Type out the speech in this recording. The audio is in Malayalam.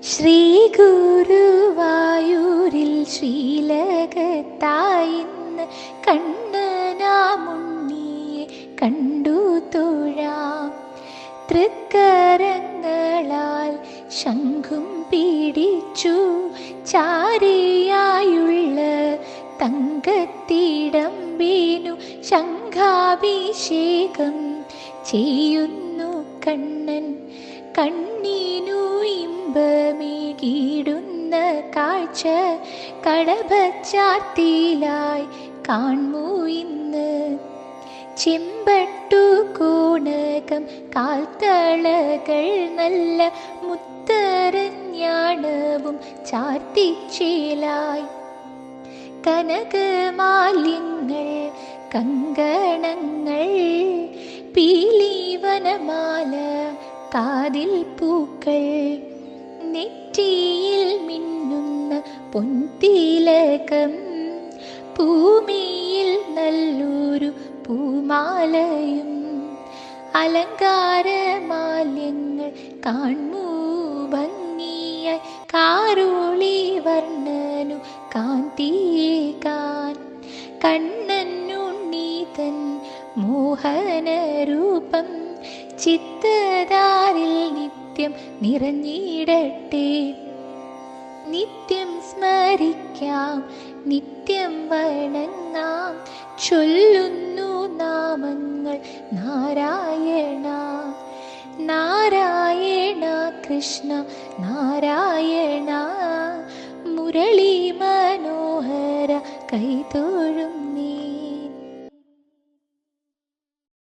ശ്രീ ഗുരുവായൂരിൽ ശ്രീലകത്തായിന്ന് കണ്ണനാമുണ്ണിയെ കണ്ടു തൊഴാം. തൃക്കരങ്ങളാൽ ശംഖും പിടിച്ചു ചാരിയായുള്ള തങ്കത്തിടമ്പിനു ശംഖാഭിഷേകം ചെയ്യുന്നു കണ്ണൻ. കണ്ണിനു ഇമ്പമേകിടുന്ന കാഴ്ച കടഭച്ചാർത്തിലായി കാൺമൂ ഇന്ന്. ചെമ്പട്ടു കോണകം കാൽത്തളകൾ നല്ല മുത്തരഞ്ഞാണവും ചാർത്തിച്ചേലായി. കനകമാല്യങ്ങൾ കങ്കണങ്ങൾ പീലിവനമാല കാതിൽ പൂക്കൾ നെറ്റിയിൽ മിന്നുന്ന പൊൻതിലകം ഭൂമിയിൽ നല്ലൊരു പൂമാലയും അലങ്കാരമാല്യങ്ങൾ കാൺമൂ ഭംഗിയായി കാരോളി വർണ്ണനു കാന്തിയേകാൻ. കണ്ണനുണ്ണീതൻ മോഹനരൂപം ചിത്തതാരിൽ നിത്യം നിറഞ്ഞിടട്ടെ. നിത്യം സ്മരിക്കാം, നിത്യം വണങ്ങാം, ചൊല്ലുന്നു നാമങ്ങൾ നാരായണ നാരായണ കൃഷ്ണ നാരായണ. മുരളി മനോഹര കൈതൊഴ